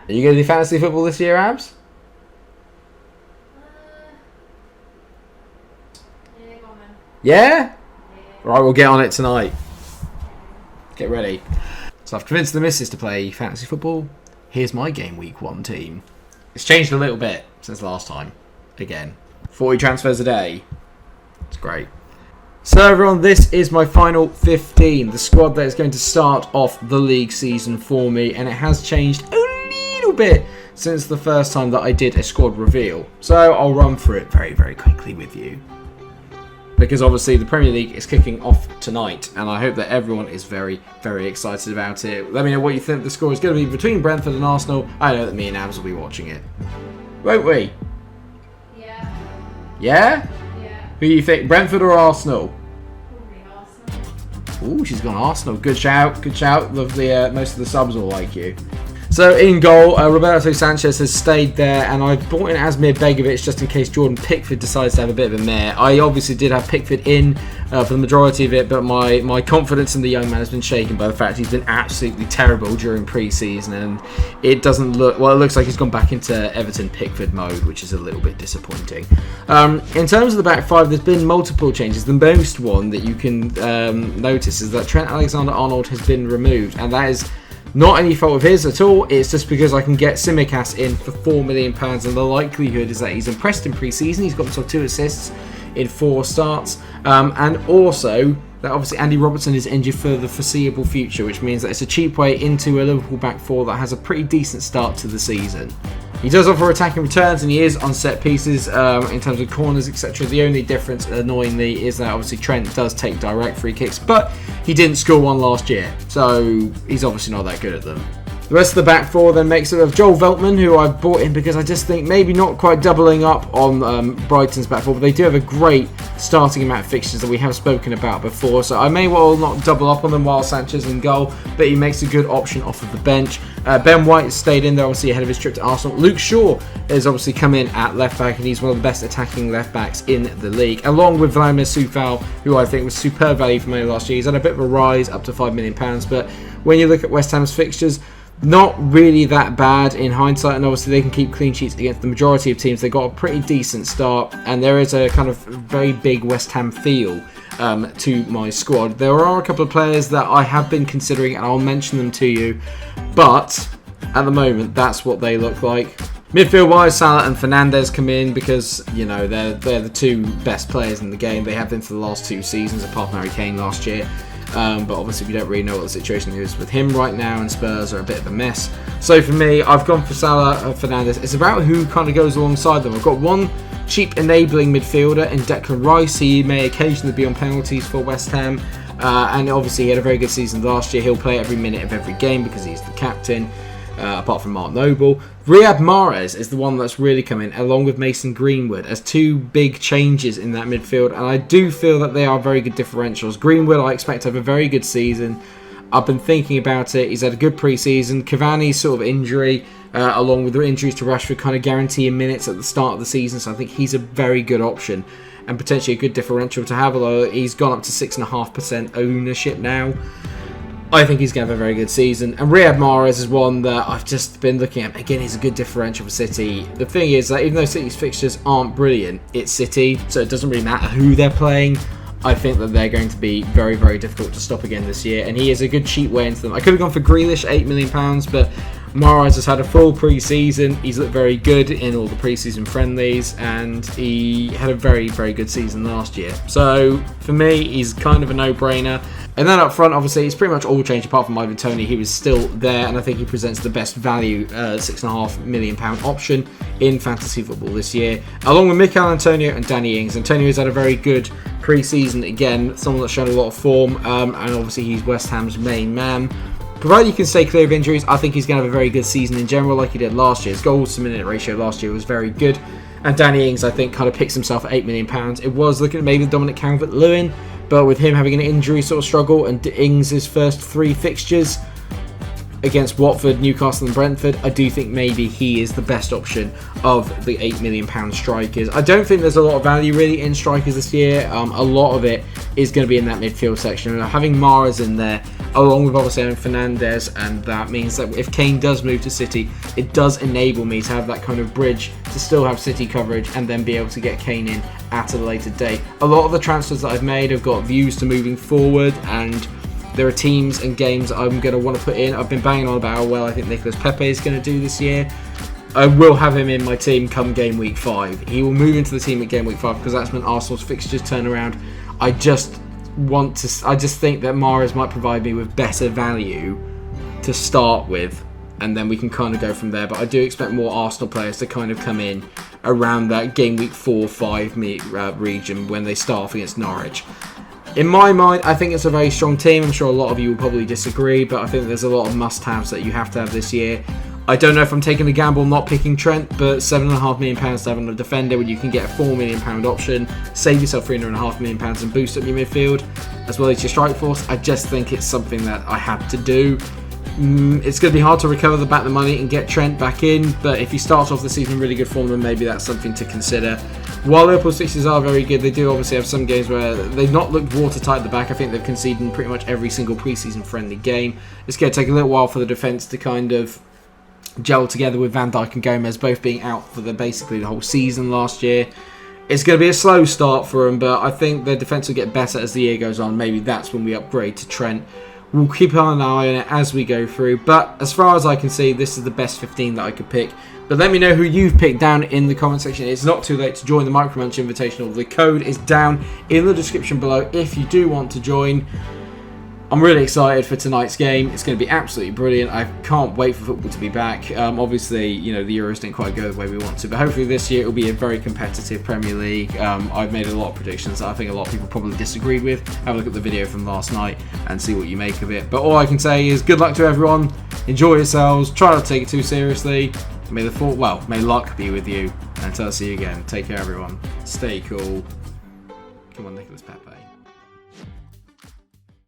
Are you going to do fantasy football this year, Abs? Yeah, go on then. Yeah? Yeah. Right, we'll get on it tonight. Get ready. So I've convinced the missus to play fantasy football. Here's my game week 1 team. It's changed a little bit since last time. Again, 40 transfers a day. It's great. So everyone, this is my final 15. The squad that is going to start off the league season for me. And it has changed a little bit since the first time that I did a squad reveal. So I'll run through it very, very quickly with you. Because obviously the Premier League is kicking off tonight, and I hope that everyone is very, very excited about it. Let me know what you think the score is going to be between Brentford and Arsenal. I know that me and Abs will be watching it. Won't we? Yeah. Yeah? Yeah. Who do you think, Brentford or Arsenal? Probably Arsenal. Ooh, she's gone Arsenal. Good shout, good shout. Lovely, most of the subs will like you. So in goal, Roberto Sanchez has stayed there, and I've brought in Asmir Begovic just in case Jordan Pickford decides to have a bit of a mare. I obviously did have Pickford in for the majority of it, but my confidence in the young man has been shaken by the fact he's been absolutely terrible during pre-season, and it doesn't look, well, it looks like he's gone back into Everton Pickford mode, which is a little bit disappointing. In terms of the back five, there's been multiple changes. The most one that you can notice is that Trent Alexander-Arnold has been removed, and that is not any fault of his at all. It's just because I can get Tsimikas in for £4 million, and the likelihood is that he's impressed in pre-season. He's got himself 2 assists in 4 starts, and also that obviously Andy Robertson is injured for the foreseeable future, which means that it's a cheap way into a Liverpool back four that has a pretty decent start to the season. He does offer attacking returns, and he is on set pieces in terms of corners, etc. The only difference, annoyingly, is that obviously Trent does take direct free kicks, but he didn't score one last year, so he's obviously not that good at them. The rest of the back four then makes it of Joel Veltman, who I've brought in because I just think maybe not quite doubling up on Brighton's back four, but they do have a great starting amount of fixtures that we have spoken about before, so I may well not double up on them while Sanchez in goal, but he makes a good option off of the bench. Ben White has stayed in there, obviously ahead of his trip to Arsenal. Luke Shaw has obviously come in at left back, and he's one of the best attacking left backs in the league, along with Vladimir Soufal, who I think was superb value for money last year. He's had a bit of a rise up to £5 million, but when you look at West Ham's fixtures, not really that bad in hindsight, and obviously they can keep clean sheets against the majority of teams. They got a pretty decent start, and there is a kind of very big West Ham feel to my squad. There are a couple of players that I have been considering, and I'll mention them to you, but at the moment that's what they look like. Midfield wise, Salah and Fernandes come in because, you know, they're the 2 best players in the game. They have been for the last 2 seasons, apart from Harry Kane last year. But obviously we don't really know what the situation is with him right now, and Spurs are a bit of a mess. So for me, I've gone for Salah and Fernandes. It's about who kind of goes alongside them. I've got one cheap enabling midfielder in Declan Rice. He may occasionally be on penalties for West Ham, and obviously he had a very good season last year. He'll play every minute of every game because he's the captain, apart from Mark Noble. Riyad Mahrez is the one that's really come in, along with Mason Greenwood, as 2 big changes in that midfield, and I do feel that they are very good differentials. Greenwood I expect to have a very good season. I've been thinking about it. He's had a good pre-season. Cavani's sort of injury, along with the injuries to Rashford, kind of guarantee him minutes at the start of the season, so I think he's a very good option and potentially a good differential to have, although he's gone up to 6.5% ownership now. I think he's going to have a very good season. And Riyad Mahrez is one that I've just been looking at. Again, he's a good differential for City. The thing is that even though City's fixtures aren't brilliant, it's City, so it doesn't really matter who they're playing. I think that they're going to be very, very difficult to stop again this year, and he is a good cheap way into them. I could have gone for Grealish, £8 million, but Mahrez has had a full pre-season. He's looked very good in all the pre-season friendlies, and he had a very, very good season last year. So for me, he's kind of a no-brainer. And then up front, obviously, it's pretty much all changed apart from Ivan Toney. He was still there, and I think he presents the best value £6.5 million option in fantasy football this year, along with Mikel Antonio and Danny Ings. Antonio's had a very good pre-season again, someone that's shown a lot of form, and obviously he's West Ham's main man. Provided you can stay clear of injuries, I think he's going to have a very good season in general, like he did last year. His goals to minute ratio last year was very good, and Danny Ings, I think, kind of picks himself at £8 million. It was looking at maybe Dominic Calvert-Lewin, but with him having an injury sort of struggle and Ings' first 3 fixtures against Watford, Newcastle and Brentford, I do think maybe he is the best option of the £8 million strikers. I don't think there's a lot of value really in strikers this year. A lot of it is going to be in that midfield section. And having Mahrez in there along with obviously having Fernandes, and that means that if Kane does move to City, it does enable me to have that kind of bridge to still have City coverage and then be able to get Kane in at a later date. A lot of the transfers that I've made have got views to moving forward, and there are teams and games that I'm going to want to put in. I've been banging on about how well I think Nicolas Pepe is going to do this year. I will have him in my team come game week 5. He will move into the team at game week 5 because that's when Arsenal's fixtures turn around. I just think that Mahrez might provide me with better value to start with, and then we can kind of go from there. But I do expect more Arsenal players to kind of come in around that game week 4-5 region when they start off against Norwich. In my mind, I think it's a very strong team. I'm sure a lot of you will probably disagree, but I think there's a lot of must-haves that you have to have this year. I don't know if I'm taking the gamble not picking Trent, but £7.5 million to have on a defender when you can get a £4 million option, save yourself £3.5 million and boost up your midfield, as well as your strike force. I just think it's something that I had to do. It's going to be hard to recover the money and get Trent back in, but if he starts off the season in really good form, then maybe that's something to consider. While Liverpool's fixtures are very good, they do obviously have some games where they've not looked watertight at the back. I think they've conceded in pretty much every single pre-season friendly game. It's going to take a little while for the defence to kind of gel together, with Van Dijk and Gomez both being out for basically the whole season last year. It's going to be a slow start for them, but I think their defence will get better as the year goes on. Maybe that's when we upgrade to Trent. We'll keep an eye on it as we go through, but as far as I can see, this is the best 15 that I could pick. But let me know who you've picked down in the comment section. It's not too late to join the Micromunch Invitational. The code is down in the description below if you do want to join. I'm really excited for tonight's game. It's going to be absolutely brilliant. I can't wait for football to be back. Obviously, you know, the Euros didn't quite go the way we want to, but hopefully this year it will be a very competitive Premier League. I've made a lot of predictions that I think a lot of people probably disagreed with. Have a look at the video from last night and see what you make of it. But all I can say is good luck to everyone. Enjoy yourselves. Try not to take it too seriously. May luck be with you. And until I see you again, take care everyone. Stay cool. Come on, Nicolas Pepe.